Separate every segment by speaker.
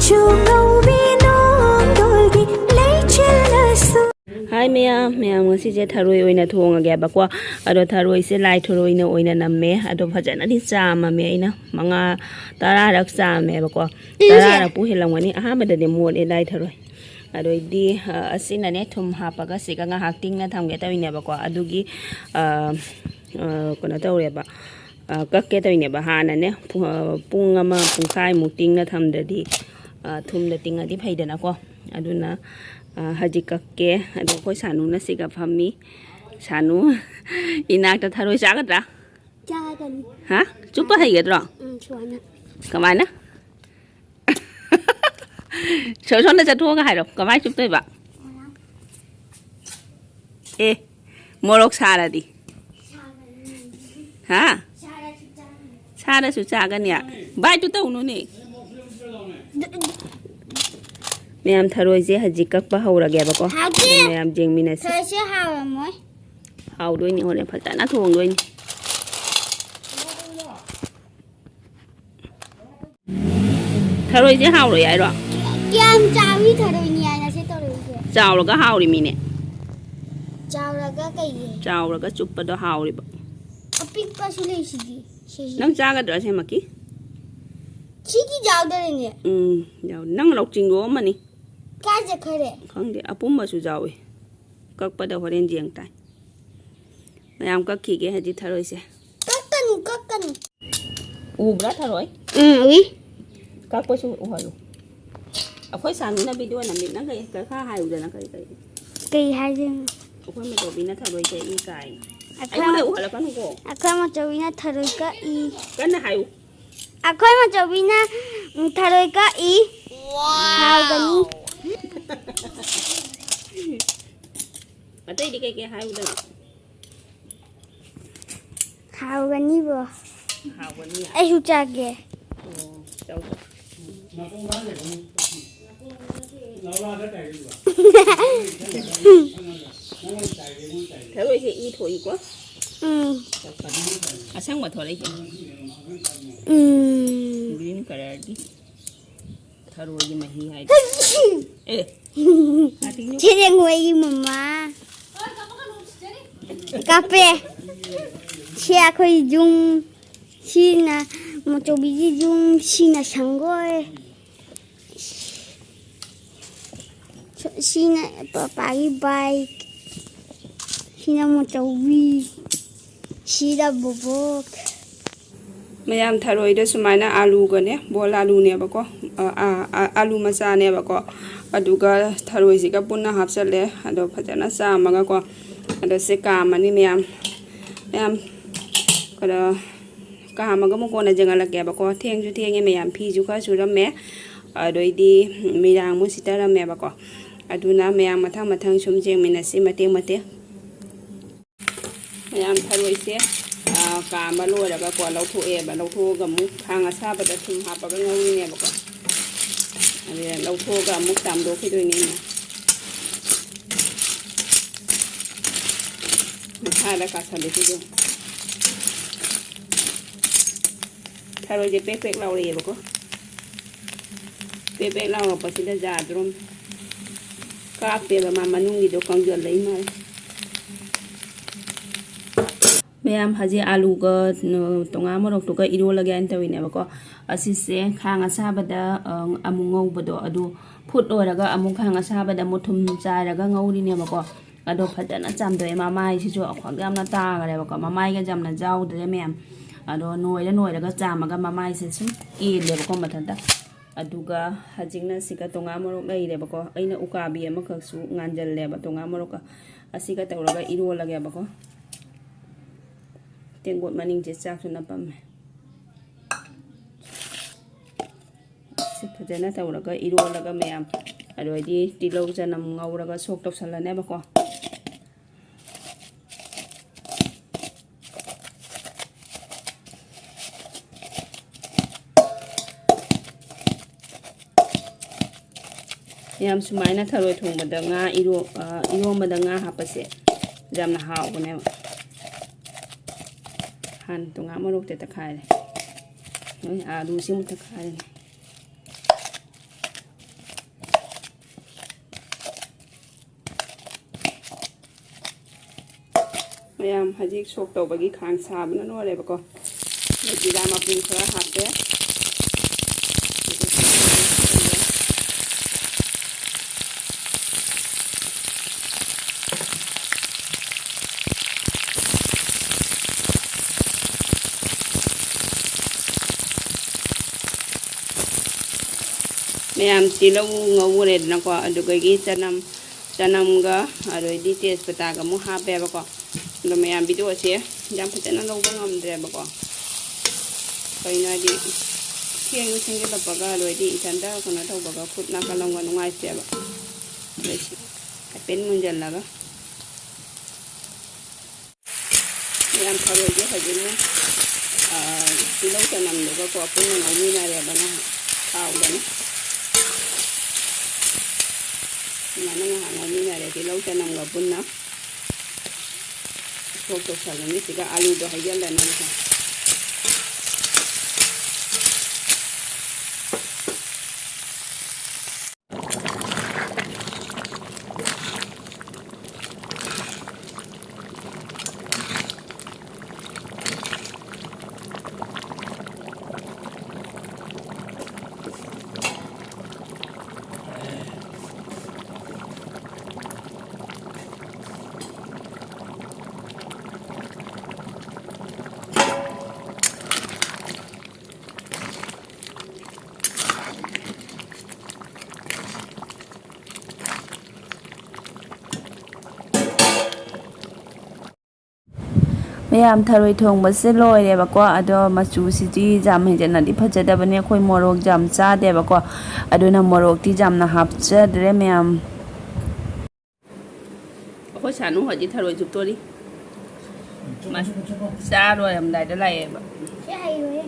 Speaker 1: Hi ma'am ngasi je tharoi oina thonga ba kwa ado tharoi se lai tharoi na oina namme ado phajana di chama me ina manga tara rak chame ba kwa tara rak pu helangani aha ma de mo e lai tharoi ado di asina ne thum ha pa ga se ga nga hakting na thamge tawine ba kwa adugi kono tawre ba kakke tawine ba hana ne pung ama pungkhai mu ting na thamdadi thum da tinga di phaidana ko aduna haji kakke ado koi sanu na siga phami sanu inakta tharoi chagadra
Speaker 2: chagani
Speaker 1: ha chupa haigadro
Speaker 2: chuana
Speaker 1: kamana so so na chathuga hairo kamai chup toi ba e morok sara di ha sara su chagani ya bai tu tau no ne Ma'am tharoi je haji kakpa haurage ba ko ma'am jengmina se
Speaker 2: se hawa moi
Speaker 1: haw doi ni hore phajana thong doi ni tharoi je haw ro yai ro
Speaker 2: kiam chawi tharoi ni ai na se to ro ke
Speaker 1: chaw ro ga haw ri mi ne
Speaker 2: chaw ra ga kai ye
Speaker 1: chaw ro ga chup pa do haw ri ba
Speaker 2: apik pa su le si
Speaker 1: nang cha ga do se maki
Speaker 2: chi ki jaw de ne
Speaker 1: jaw nang lok ching ro ma ni
Speaker 2: ka je khare
Speaker 1: khang de apum ma su jaw e kak pa da horen jeng tai mayam kak ki ge haji tharoi se
Speaker 2: kakkan
Speaker 1: u bra tharoi
Speaker 2: ui
Speaker 1: kak pa su u halu akhoi sanu na video na mi na kai ka kha hai u da na kai kai
Speaker 2: kai hai je
Speaker 1: akhoi ma to bi na tharoi ke i kai ai
Speaker 2: akha
Speaker 1: le u hala kan ko
Speaker 2: akha ma chawi na tharoi ka i
Speaker 1: kan na hai u
Speaker 2: akha ma chawi na tharoi ka i wow gani
Speaker 1: atai di ke hai u da
Speaker 2: hao gani bo
Speaker 1: hao gani
Speaker 2: ai hu cha ge
Speaker 1: chau tharoi se i thoi ko asang ma thoi ke green color di tharoi ji mahi hai e
Speaker 2: Chede ngoi mama kape chia khoi jung sina mo cho bi jung sina sangoi sina papai bike sina mo cho bi sina bobok
Speaker 1: mayam tharoi da sumaina alu ga ne bol alu ne ba ko alu macha ne ba ko aduga tharoi ji ga punna hapsale ado phajana sa maga ko ado se ka mani mayam kada ka maga mo ko na jangala ke ba ko theng ju theng mayam phi ju ka su ramme adoi di mirang mu sitara me ba ko aduna mayam mathang sum jeng mina si mate mayam tharoi se ka ma lo da ba ko lau thu e ba lau thu ga mu khang asa ba da thum ha pa ga ngau ni ne ba ko ani lau thu ga mu tam do khi doi ni na ha da ka sa de ki do tharoi je pek lau re ba ko pek lau pa si da ja drum ka pe ba ma manung gi do kang jol lai ma Mayam haji alu ga tonga morok to ga iro lagi an tawine ba ko asise khanga sabada amung ngau bado adu phut oraga amung khanga sabada muthum charaga ngauri ne ba ko ado phajana chamdo e mamai si jo akhwa gamna ta ga re ba ko mamai ga jamna jaw de mem ado noi ga chamaga mamai se sum e le ba ko mathanda aduga hajingna sika tonga morok lai re ba ko aina ukabi ama khak su nganjal le ba tonga morok asika tawraga iro lagi ba ko Tengok maning je chak su na pam se phajana tawraga iro laga mayam adoi di tilou janam ngauraga sok tok salane ba ko yam sumaina tharoi thong bada nga iro bada nga hapase jamna haw ne han tunga morok te ta khai le alu si mu ta khai le mayam hajik sok tawbagi khang sabna lorebako jira mapung khara happe mayam tilau ngawure nako adugagi chanam ga aroi di tespata ga mu hape bako ndo mayam video se jam patena lawba ngamdre bako kaina di thiang yu singe da baga aroi di chanda kono thaw baga phut na kalong ga nungai se ba besi pen munjal laga mayam tharoi je hajine tilau chanam ga ko apun na mi na re bana khau bana mana nga ni na re tilau chanam ga punna sok sa ni siga alu do hayal la na sa mayam tharoi thongba se loire bako ado machu siji jam hejana di phajada bane khoi morok jam cha de bako aduna morok ti jam na hapcha dre mayam khoi sanu haji tharoi jup tori mas sa roi am dai da lai ba
Speaker 2: cái hay rồi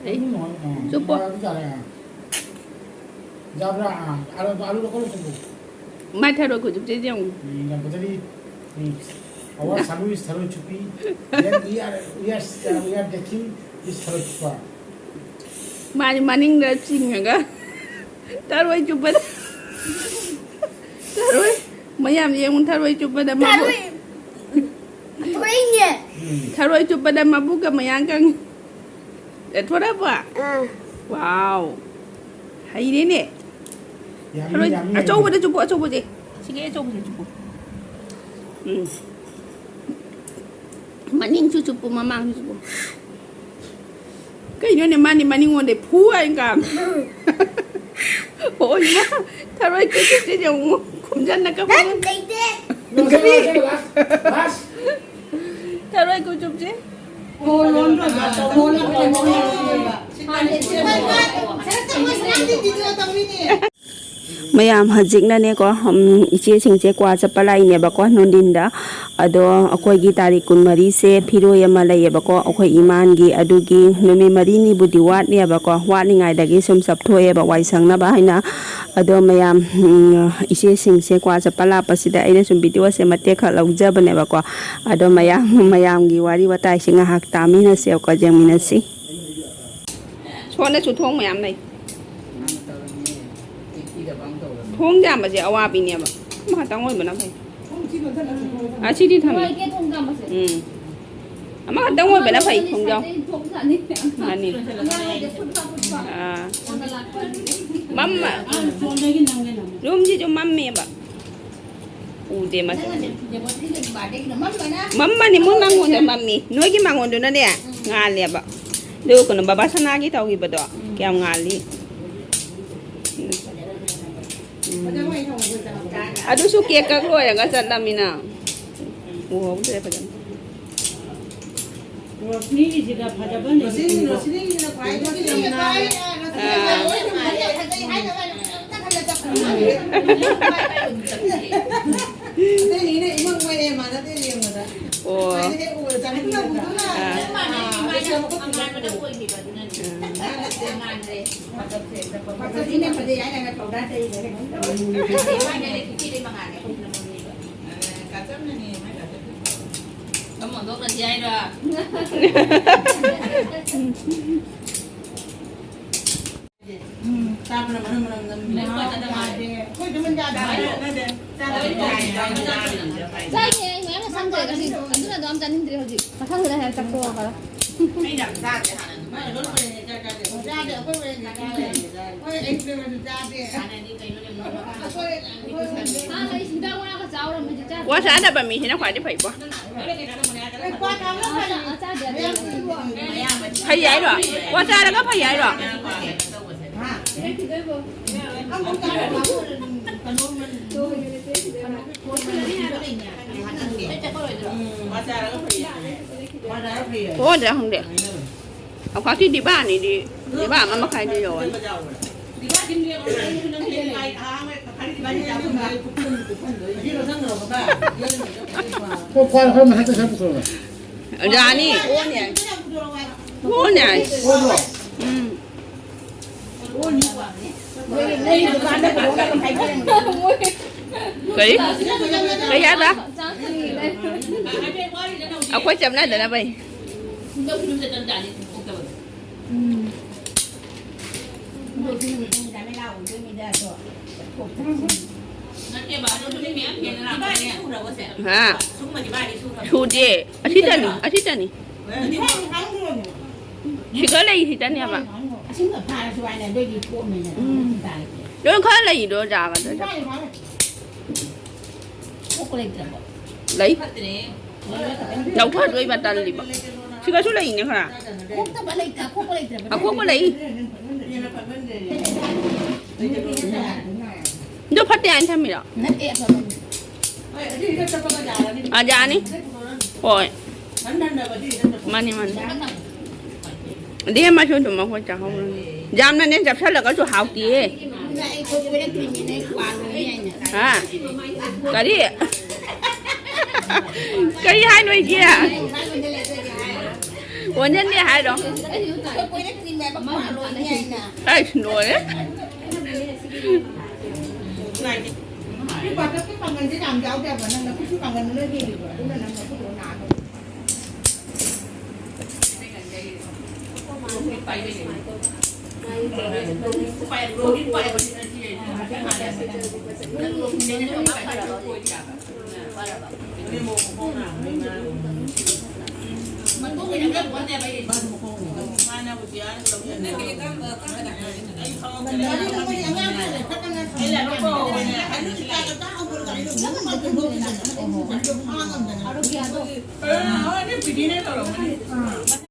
Speaker 1: ei jup po
Speaker 3: Jabra, alu ko ko
Speaker 1: mai tharoi ko jup je jong
Speaker 3: yang jadi our sanu is Tharoi chupi. Then we are taking this Tharoi chupa.
Speaker 1: mani maning da ching ga tharoi jup ba tharoi mayam ye un tharoi jup ba da ma
Speaker 2: thôi nhỉ
Speaker 1: tharoi jup ba da ma bu ga mayang kang de thora ba wow hay đấy nè tharoi a chou ba da jup a chou ba je sige a chou ba jup maning chu chupu mamang chu chupu cái này maning ngon để phú anh cảm ôi má tharoi cái gì giống không dân là các bạn tharoi cô chụp chứ mayam hajik na ne ko iche singche kwa chapalai ne ba ko nondin da ado akoi gi tari kun mari se phiro yama lai ba ko akoi iman gi adugi numi mari ni budi wat ne ba ko wat ni ngai da gi sum sap thoe ba wai sang na ba haina ado mayam iche singche kwa chapala pasida aina sum video se mate kha lauja ba ne ba ko ado mayam gi wari watai singa hak tami na se ko jang mina si chona chu thong mayam này thong jam ba je awa pi ne ba ma ta ngoi ba na phai a chi đi thầm ama ka ngoi ba na phai thong jam ani mamma rum ji jo mamme ba u de ma mamma ni mun mangon de mammi noi gi mangon do na de ngal le ba do ko no baba sana gi taw gi ba do kyam ngal li aduh suki kak lo ya nggak sadam ina wow saya pada
Speaker 4: ini juga pada benda
Speaker 5: sini nak kuai ini imang kuai mana tu yang mana
Speaker 1: oh
Speaker 5: ini pada yang nak kau dah tadi kacam ni kamu untuk kerja itu Sai nghe mẹ nó xăm rồi cái gì, anh cứ là đom chân thì thôi gì, mà không thì là chặt cua cả.
Speaker 6: Hay đậm ra để hả? Mà nó phải ra để có về nhà ra để anh về mình ra để này đi cái nó
Speaker 5: À lấy xin đâu qua cái cháu rồi mình chặt.
Speaker 1: ว่าช้าแต่บะหมี่เห็นน้ำขวายได้ไผ่ปะ
Speaker 6: qua đó nó phải
Speaker 5: Chặt để
Speaker 1: ไผ่ใหญ่หรอว่าช้าแล้วก็ไผ่ใหญ่หรอ
Speaker 6: ông cũng cái nó còn luôn mình qua ra nó phải qua ra nó phải
Speaker 1: โอ้เดี๋ยวของเด็กเอาข้าวที่ดีบ้านนี่ดีดีบ้านมันมาขายดีโดน
Speaker 6: đi ra kiếm đi nó đi lại tháng ấy phải đi bán cháu mà đi nó sang rồi các bạn
Speaker 3: พวกควายเขามาให้ตัวฉันผู้ชม
Speaker 1: ยานี่โอ้เนี่ยโอ้เนี่ย
Speaker 3: โอ้ยหรอ
Speaker 1: อืม
Speaker 6: đây là bán đấy của cái thầy cái
Speaker 1: เฮ้ยเฮ้ยยัดปะ
Speaker 5: chặt thì đây.
Speaker 1: เอาควายจำได้เดี๋ยวนะไป
Speaker 5: Đâu khi chúng ta chân trả thì không cần. Nó kia bảo nó đi mẹ kia nó làm cái này không đâu có sẽ.
Speaker 1: ฮะ
Speaker 6: xuống mà đi bay đi xuống
Speaker 1: ชูเจอาทิตย์นี้อาทิตย์นี้
Speaker 6: đi tháng luôn
Speaker 1: ชิคกี้พายที่จะเนี่ยปะ
Speaker 6: chính ở pha xoay này đây đi cuộn này này
Speaker 1: โดนเขาอะไรอยู่โดนจ่ากันโดนจ่า
Speaker 5: Không có lên được.
Speaker 1: เลย เราทอดด้วยบัตรลิบชิคกี้พายช่วยอะไรอีกเนี่ยค่ะ
Speaker 5: Không có lên được, không có lên được.
Speaker 1: เอาพวกอะไรเดี๋ยวพัดยานทำไม่หรอ
Speaker 5: Nát ép rồi.
Speaker 1: อาจารย์นี่โอ้ยมันนี่มันเดี๋ยวมาชวนถึงมาคนจะเขายามนั้นเนี่ยจับฉันแล้วก็จะหาวตี
Speaker 5: Lại không có lên được này quàng này này.
Speaker 1: ฮะกะดิกะดิให้หน่อยเจียวันนี้เนี่ยให้ดอก
Speaker 5: Không có lên thì mẹ bắt quàng rồi này nè.
Speaker 1: ไอ้หน่วย
Speaker 6: cái bằng mình sẽ làm giáo đẹp và năng là cái bằng mình nó lên gì được rồi đúng là năng là cái đồ nào
Speaker 5: Mình có người nhận vấn đề bây giờ.
Speaker 6: Đây là nó cổ này, anh nước ta cho ta ông gọi được rất là nhiều người là nó không được hoang rồi. Nó bị đi đấy rồi.